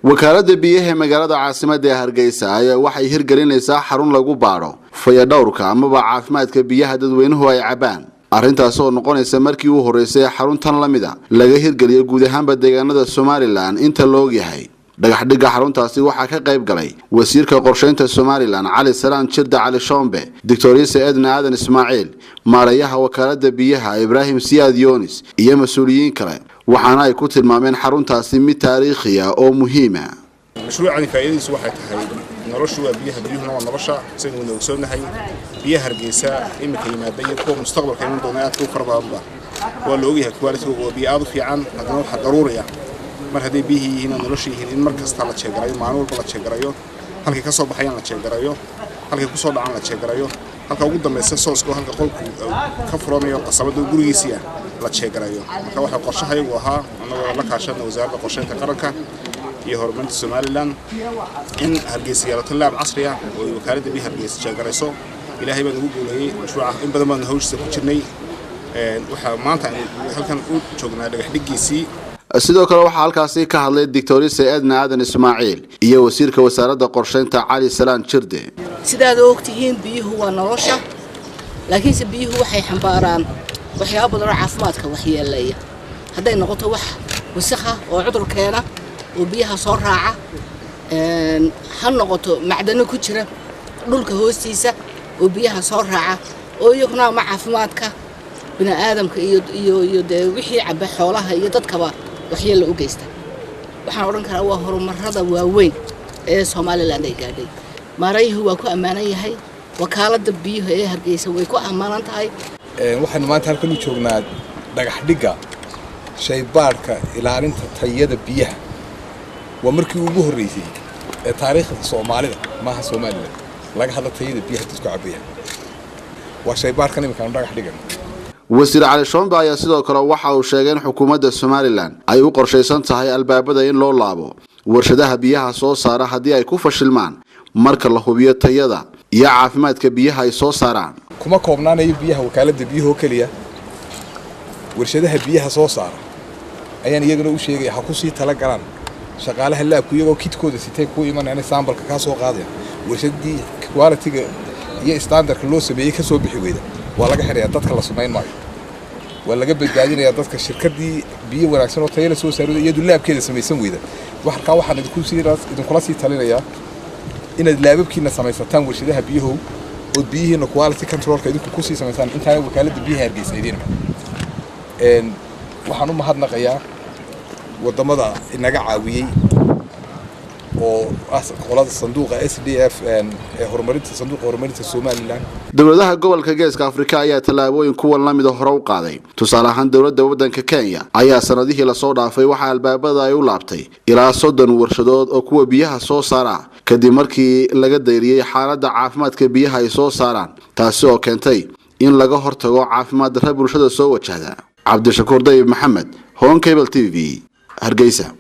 wakaalada biyaha magaalada caasimadda ee Hargeysa ayaa waxay hirgelinaysaa xarun lagu baaro fayadhowrka amaba caafimaadka biyaha dadweynuhu ay cabaan. arrintaas oo noqonaysa markii uu horeysay xaruntan lamida laga hirgeliyo guud ahaanba deegaanada Somaliland inta loo yahay. dhagax dhiga xaruntaasi waxaa ka qayb galay wasiirka qorsheynta Somaliland Cali Salaan Jirda Cali Shombe, Dr. Edna Aadan Ismaaciil, maarayaha wakaalada biyaha Ibrahim Siyaad Yoonis iyo mas'uuliyiin kale. waxaana ay ku tilmaameen xaruntaasi mid taariikhi ah oo muhiim ah. mashruucan faa'iidadiisu waxay tahay noloshu waa biyuhuna waa nolosha sidoo uu ogsoonahay biyaha Hargeysa imika yimaadeen kuwa mustaqbalka iman doona aad ku farbaadba waa la ogyahay quality oo biyo aad u fiican hadana waxa daruuri ah mar hadii biyihii nolosha yihiin in markasta la jeegarayo maalin walba la jeegarayo halkii ka soo baxayaan la jeegarayo halkii ku soo dhacaan la jeegarayo halka ugu dambeeyay sooska halka qolku ka furanayo qasabada gurigiisa la jeegarayo marka waxa qorshahaygu ahaa anagoo la kaashadna wasaaradda qorsheynta qaranka iyo horumarinta Somaliland in Hargeysa yeelato laab casri ah oo wakaalada biyaha Hargeysa jeegarayso ilaahay baan ugu guuleeyay mashruuca in badan baan hawshiisa ku jirnay waxa maanta halkan u joognaa dhagax dhigiisii. sidoo kale waxa halkaasi ka hadlay Dr. Edna Aadan Ismaaciil iyo wasiirka wasaaradda qorsheynta Cali Salaan Jirde. sidaad ogtihiin biyuhu waa nolosha laakiin biyuhu waxay xambaaraan waxyaabo badan oo caafimaadka waxyeelaya haday noqoto wax wasakh ah oo cudur keena oo biyaha soo raaca ha noqoto macdano ku jira dhulka hoostiisa oo biyaha soo raaca oo iyaguna ma caafimaadka bini'aadamka iyo wixii caba xoolaha iyo dadkaba waxyeello u geysta. waxaan oran karaa waa horumarada waaweyn ee Somaliland ay gaadhay. maarayhu waa ku amaanan yahay wakaalada biyaha ee Hargeysa way ku amaanan tahay. waxaan maanta halkan u joognaa dhagax dhiga shaybaarka ilaalinta tayada biyaha waa markii ugu horeysay ee taariikhda Soomaalida maaha Somaliland laga hadla tayada biyaha dadku cabayaan waa shaybaarkan imkaan dhagax dhigan. wasiir Cali Shombe ayaa sidoo kale waxa uu sheegay in xukuumadda Somaliland ay u qorsheysan tahay albaabada in loo laabo warshadaha biyaha soo saara hadii ay ku fashilmaan marka la hubiyo tayada iyo caafimaadka biyaha ay soo saaraan. kuma koobnaanayo biyaha wakaalada biyuhu kaliya warshadaha biyaha soo saara ayaan iyaguna u sheegay ha ku sii tala galaan shaqaalaha laabku iyagoo kitkooda sitay ku imanayna sambalka ka soo qaadeen warshadii quality-ga iyo standardka loo sameeyay ka soo bixi weyda waa laga xiriyaa dadka la sameyn maayo waa laga badbaadinayaa dadka shirkadii biyo wanaagsan oo tayo la soo saaro iyadu laabkeeda samaysan weyda waxaan idinkula sii talinayaa inaad laababkiina samaysataan warshadaha biyuhu oo biyihiina quality controlka idinku ku sii samaysaan inta wakaalada biyaha Hargeysa idin waxaan u mahadnaqayaa wadamada inaga caawiyay oo qolada sanduuqa SDF ee horumarinta sanduuqa horumarinta Somaliland. dawladaha gobolka Geeska Afrika ayaa talaabooyin kuwan la mid ah hore u qaaday. tusaale ahaan dawladda waddanka Kenya ayaa sanadihii la soo dhaafay waxa albaabada ay u laabtay ilaa 30 warshadood oo kuwa biyaha soo saara kadib markii laga dayriyay xaaladda caafimaadka biyaha ay soo saaraan taasi oo keentay in laga hortago caafimaad darrada bulshada soo wajahda. Cabdishakuur Dayib Maxamed, Home Cable TV, Hargeysa.